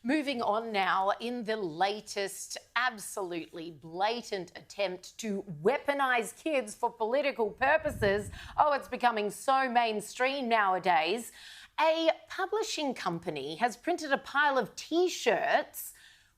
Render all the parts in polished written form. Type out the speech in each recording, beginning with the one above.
Moving on now, in the latest absolutely blatant attempt to weaponise kids for political purposes, it's becoming so mainstream nowadays, a publishing company has printed a pile of T-shirts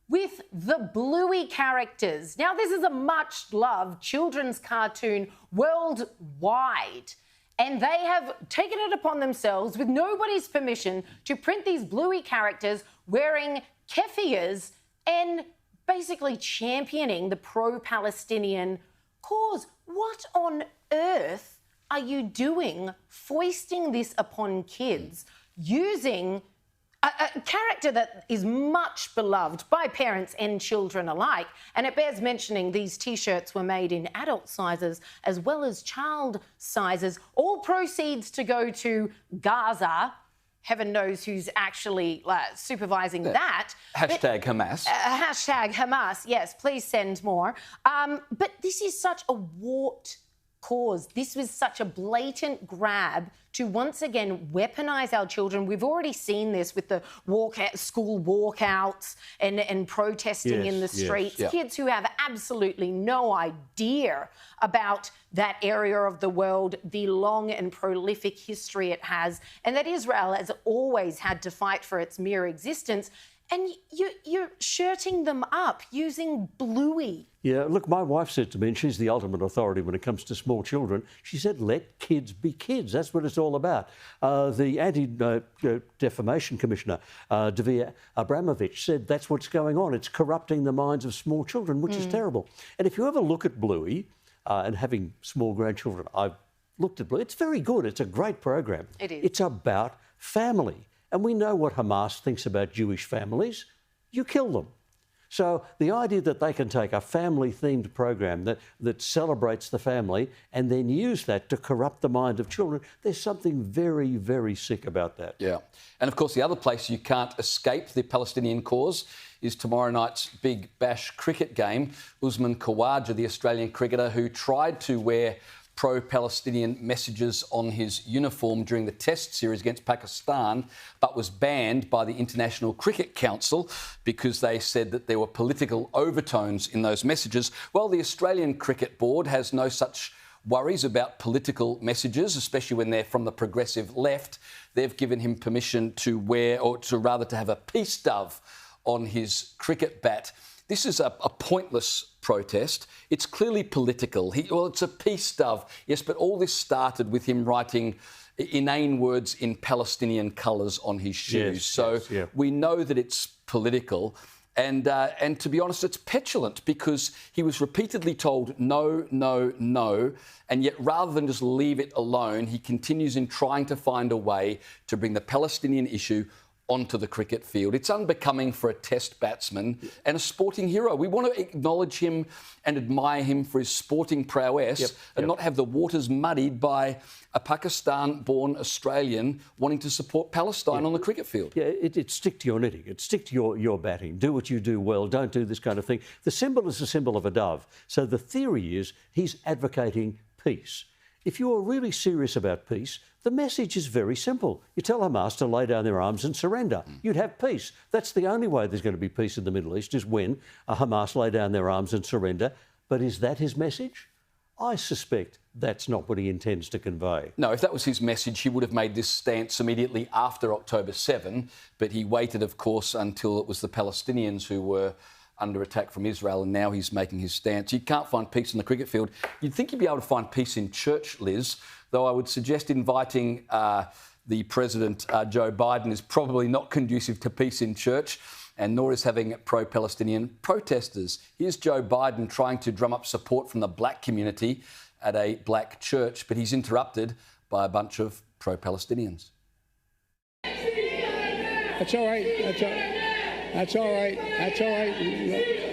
with the Bluey characters. Now, this is a much-loved children's cartoon worldwide, and they have taken it upon themselves, with nobody's permission, to print these Bluey characters wearing keffiyehs and basically championing the pro-Palestinian cause. What on earth are you doing foisting this upon kids using a character that is much beloved by parents and children alike? And it bears mentioning these T-shirts were made in adult sizes as well as child sizes. All proceeds to go to Gaza. Heaven knows who's actually supervising that. Hashtag Hamas. Hashtag Hamas, yes, please send more. But this is such a warped cause. This was such a blatant grab to once again weaponise our children. We've already seen this with the school walkouts and protesting in the streets. Kids who have absolutely no idea about that area of the world, the long and prolific history it has, and that Israel has always had to fight for its mere existence. And you're shirting them up using Bluey. Yeah, look, my wife said to me, and she's the ultimate authority when it comes to small children, she said, let kids be kids. That's what it's all about. The Anti-Defamation Commissioner, Davia Abramovich, said that's what's going on. It's corrupting the minds of small children, which is terrible. And if you ever look at Bluey, and having small grandchildren, I've looked at Bluey. It's very good. It's a great program. It is. It's about family. And we know what Hamas thinks about Jewish families. You kill them. So the idea that they can take a family-themed program that celebrates the family and then use that to corrupt the mind of children, there's something very, very sick about that. Yeah. And, of course, the other place you can't escape the Palestinian cause is tomorrow night's Big Bash cricket game. Usman Khawaja, the Australian cricketer who tried to wear pro-Palestinian messages on his uniform during the Test series against Pakistan, but was banned by the International Cricket Council because they said that there were political overtones in those messages. Well, the Australian Cricket Board has no such worries about political messages, especially when they're from the progressive left. They've given him permission to wear, or to rather to have a peace dove on his cricket bat. This is a pointless protest. It's clearly political. It's a peace dove, yes, but all this started with him writing inane words in Palestinian colours on his shoes. We know that it's political. And to be honest, it's petulant, because he was repeatedly told no, no, no, and yet rather than just leave it alone, he continues in trying to find a way to bring the Palestinian issue onto the cricket field. It's unbecoming for a Test batsman and a sporting hero. We want to acknowledge him and admire him for his sporting prowess and not have the waters muddied by a Pakistan-born Australian wanting to support Palestine on the cricket field. Yeah, it's stick to your knitting. It's stick to your batting. Do what you do well. Don't do this kind of thing. The symbol is the symbol of a dove. So the theory is he's advocating peace. If you are really serious about peace, the message is very simple. You tell Hamas to lay down their arms and surrender. You'd have peace. That's the only way there's going to be peace in the Middle East, is when Hamas lay down their arms and surrender. But is that his message? I suspect that's not what he intends to convey. No, if that was his message, he would have made this stance immediately after October 7. But he waited, of course, until it was the Palestinians who were under attack from Israel, and now he's making his stance. You can't find peace in the cricket field. You'd think you'd be able to find peace in church, Liz, though I would suggest inviting the President, Joe Biden, is probably not conducive to peace in church, and nor is having pro-Palestinian protesters. Here's Joe Biden trying to drum up support from the black community at a black church, but he's interrupted by a bunch of pro-Palestinians. That's all right. That's all right. That's all right. That's all right.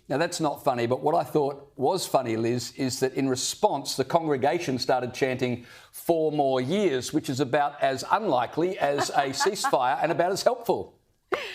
Now, that's not funny, but what I thought was funny, Liz, is that in response, the congregation started chanting 4 more years, which is about as unlikely as a ceasefire and about as helpful.